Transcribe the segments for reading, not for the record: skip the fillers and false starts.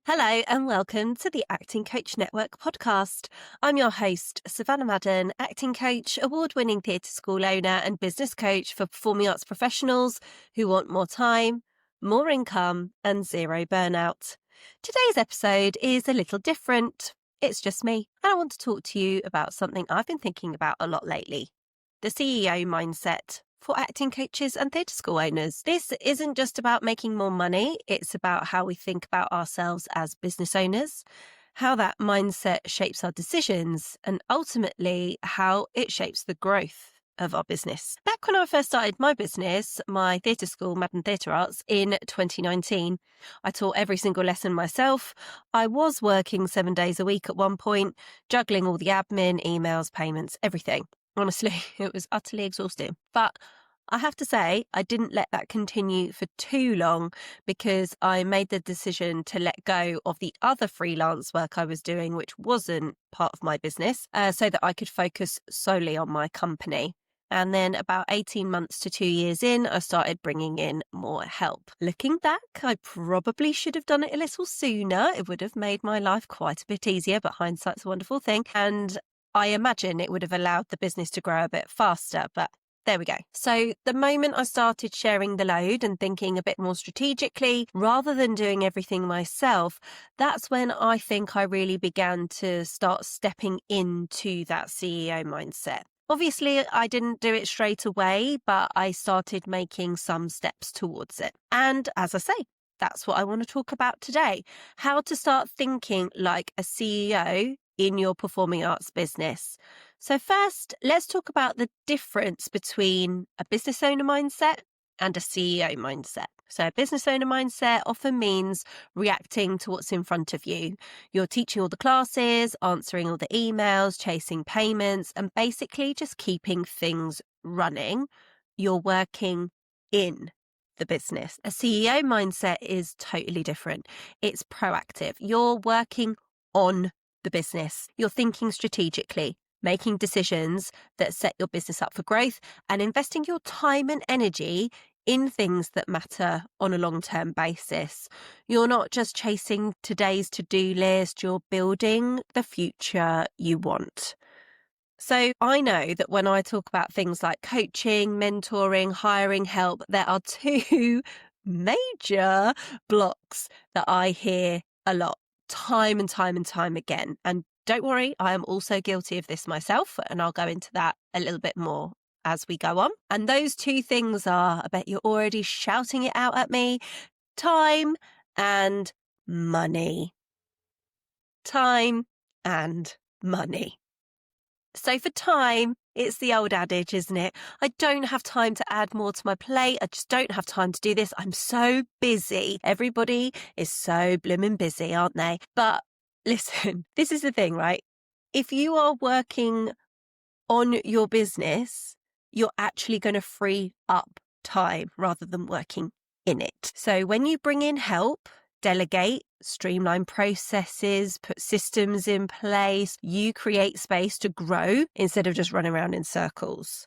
Hello and welcome to the Acting Coach Network podcast. I'm your host, Savannah Madden, acting coach, award-winning theatre school owner and business coach for performing arts professionals who want more time, more income and zero burnout. Today's episode is a little different. It's just me and I want to talk to you about something I've been thinking about a lot lately. The CEO mindset for acting coaches and theatre school owners. This isn't just about making more money, it's about how we think about ourselves as business owners, how that mindset shapes our decisions, and ultimately how it shapes the growth of our business. Back when I first started my business, my theatre school, Madden Theatre Arts, in 2019, I taught every single lesson myself. I was working 7 days a week at one point, juggling all the admin, emails, payments, everything. Honestly, it was utterly exhausting. But I have to say, I didn't let that continue for too long because I made the decision to let go of the other freelance work I was doing, which wasn't part of my business, so that I could focus solely on my company. And then about 18 months to 2 years in, I started bringing in more help. Looking back, I probably should have done it a little sooner. It would have made my life quite a bit easier, but hindsight's a wonderful thing. And I imagine it would have allowed the business to grow a bit faster, but there we go. So the moment I started sharing the load and thinking a bit more strategically, rather than doing everything myself, that's when I think I really began to start stepping into that CEO mindset. Obviously, I didn't do it straight away, but I started making some steps towards it. And as I say, that's what I want to talk about today. How to start thinking like a CEO in your performing arts business. So first, let's talk about the difference between a business owner mindset and a CEO mindset. So a business owner mindset often means reacting to what's in front of you. You're teaching all the classes, answering all the emails, chasing payments, and basically just keeping things running. You're working in the business. A CEO mindset is totally different. It's proactive. You're working on the business. You're thinking strategically, making decisions that set your business up for growth and investing your time and energy in things that matter on a long-term basis. You're not just chasing today's to-do list, you're building the future you want. So I know that when I talk about things like coaching, mentoring, hiring help, there are two major blocks that I hear a lot. Time and time and time again. And don't worry, I am also guilty of this myself, and I'll go into that a little bit more as we go on. And those two things are, I bet you're already shouting it out at me, time and money. Time and money. So for time, it's the old adage, isn't it? I don't have time to add more to my plate. I just don't have time to do this. I'm so busy. Everybody is so blooming busy, aren't they? But listen, this is the thing, right? If you are working on your business, you're actually going to free up time rather than working in it. So when you bring in help, delegate, streamline processes, put systems in place, you create space to grow instead of just run around in circles.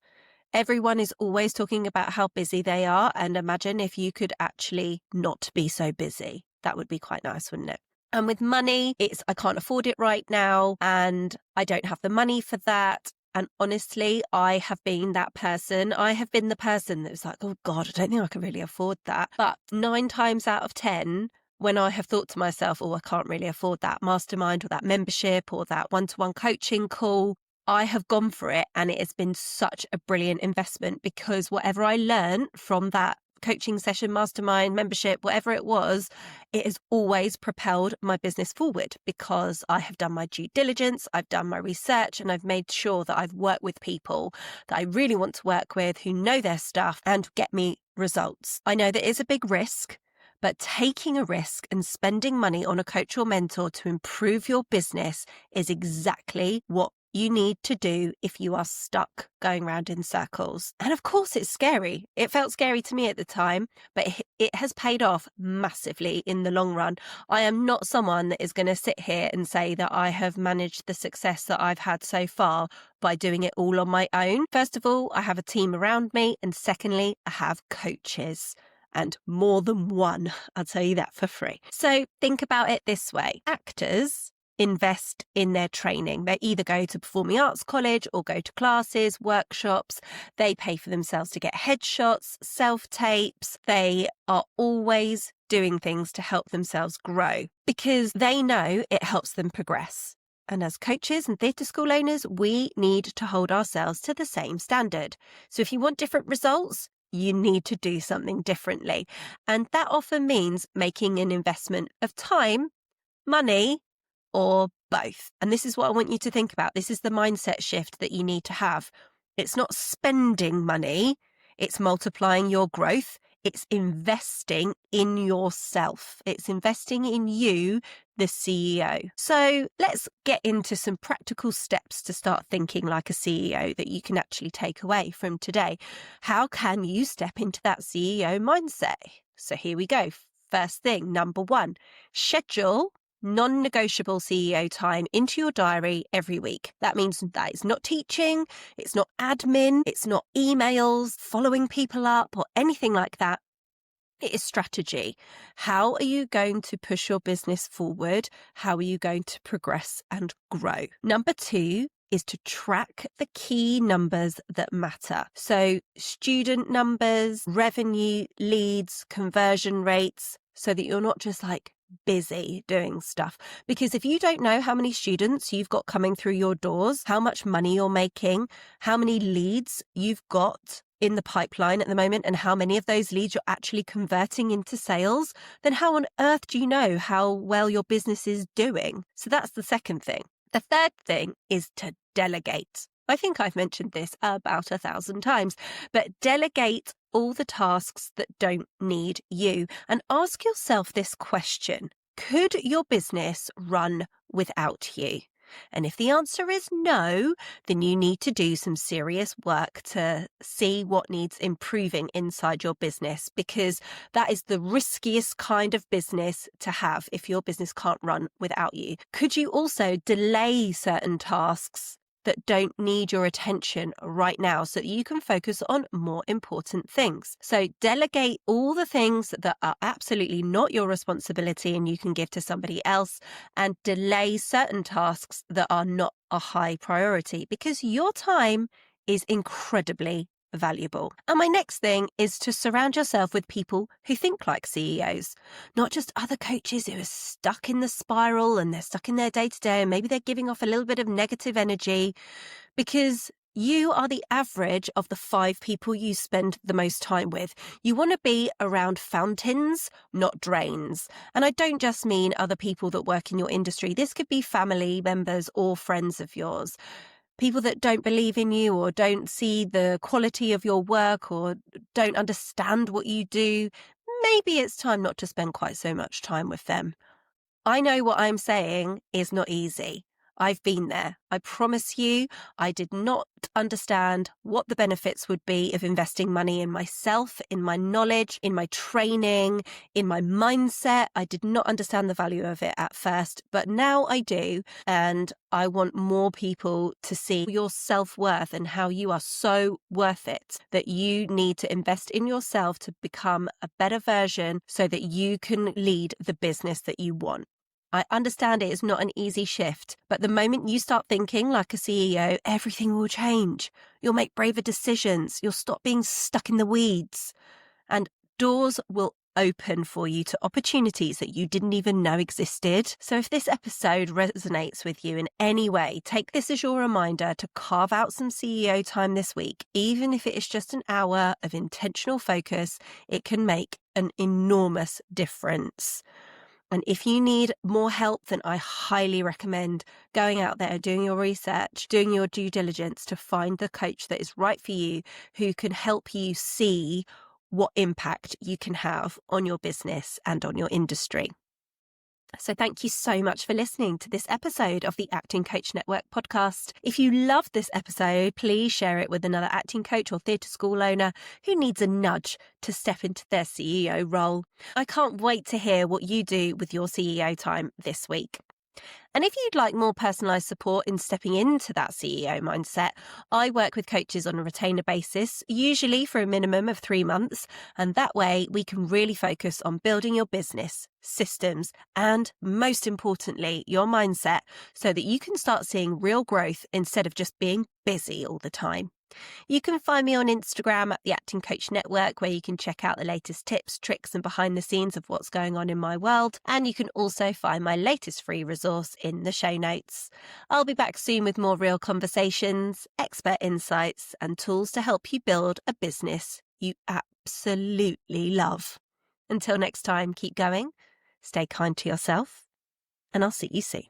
Everyone is always talking about how busy they are, and imagine if you could actually not be so busy. That would be quite nice, wouldn't it? And with money, it's I can't afford it right now and I don't have the money for that. And honestly, I have been that person. I have been the person that was like, oh God, I don't think I can really afford that. But 9 times out of 10, when I have thought to myself, oh, I can't really afford that mastermind or that membership or that one-to-one coaching call, I have gone for it. And it has been such a brilliant investment because whatever I learned from that coaching session, mastermind, membership, whatever it was, it has always propelled my business forward because I have done my due diligence, I've done my research, and I've made sure that I've worked with people that I really want to work with who know their stuff and get me results. I know that it's a big risk, but taking a risk and spending money on a coach or mentor to improve your business is exactly what you need to do if you are stuck going round in circles. And of course it's scary. It felt scary to me at the time, but it has paid off massively in the long run. I am not someone that is going to sit here and say that I have managed the success that I've had so far by doing it all on my own. First of all, I have a team around me. And secondly, I have coaches. and more than one. I'll tell you that for free. So think about it this way. Actors invest in their training. They either go to performing arts college or go to classes, workshops. They pay for themselves to get headshots, self-tapes. They are always doing things to help themselves grow because they know it helps them progress. And as coaches and theatre school owners, we need to hold ourselves to the same standard. So if you want different results, you need to do something differently. And that often means making an investment of time, money, or both. And this is what I want you to think about. This is the mindset shift that you need to have. It's not spending money, it's multiplying your growth. It's investing in yourself. It's investing in you, the CEO. So let's get into some practical steps to start thinking like a CEO that you can actually take away from today. How can you step into that CEO mindset? So here we go. First thing, number one, schedule non-negotiable CEO time into your diary every week. That means that it's not teaching, it's not admin, it's not emails, following people up or anything like that. It is strategy. How are you going to push your business forward? How are you going to progress and grow? Number two is to track the key numbers that matter. So student numbers, revenue, leads, conversion rates, so that you're not just like busy doing stuff. Because if you don't know how many students you've got coming through your doors, how much money you're making, how many leads you've got in the pipeline at the moment, and how many of those leads you're actually converting into sales, then how on earth do you know how well your business is doing? So that's the second thing. The third thing is to delegate. I think I've mentioned this about 1,000 times, but delegate all the tasks that don't need you and ask yourself this question. Could your business run without you? And if the answer is no, then you need to do some serious work to see what needs improving inside your business, because that is the riskiest kind of business to have if your business can't run without you. Could you also delay certain tasks that don't need your attention right now so that you can focus on more important things? So delegate all the things that are absolutely not your responsibility and you can give to somebody else, and delay certain tasks that are not a high priority, because your time is incredibly valuable. And my next thing is to surround yourself with people who think like CEOs, not just other coaches who are stuck in the spiral and they're stuck in their day-to-day and maybe they're giving off a little bit of negative energy, because you are the average of the 5 people you spend the most time with. You want to be around fountains, not drains. And I don't just mean other people that work in your industry. This could be family members or friends of yours. People that don't believe in you or don't see the quality of your work or don't understand what you do. Maybe it's time not to spend quite so much time with them. I know what I'm saying is not easy. I've been there. I promise you, I did not understand what the benefits would be of investing money in myself, in my knowledge, in my training, in my mindset. I did not understand the value of it at first, but now I do. And I want more people to see your self-worth and how you are so worth it, that you need to invest in yourself to become a better version so that you can lead the business that you want. I understand it is not an easy shift, but the moment you start thinking like a CEO, everything will change. You'll make braver decisions. You'll stop being stuck in the weeds, and doors will open for you to opportunities that you didn't even know existed. So if this episode resonates with you in any way, take this as your reminder to carve out some CEO time this week. Even if it is just an hour of intentional focus, it can make an enormous difference. And if you need more help, then I highly recommend going out there, doing your research, doing your due diligence to find the coach that is right for you, who can help you see what impact you can have on your business and on your industry. So thank you so much for listening to this episode of the Acting Coach Network podcast. If you loved this episode, please share it with another acting coach or theatre school owner who needs a nudge to step into their CEO role. I can't wait to hear what you do with your CEO time this week. And if you'd like more personalised support in stepping into that CEO mindset, I work with coaches on a retainer basis, usually for a minimum of 3 months. And that way we can really focus on building your business, systems, and most importantly, your mindset so that you can start seeing real growth instead of just being busy all the time. You can find me on Instagram at the Acting Coach Network, where you can check out the latest tips, tricks, and behind the scenes of what's going on in my world. And you can also find my latest free resource in the show notes. I'll be back soon with more real conversations, expert insights, and tools to help you build a business you absolutely love. Until next time, keep going, stay kind to yourself, and I'll see you soon.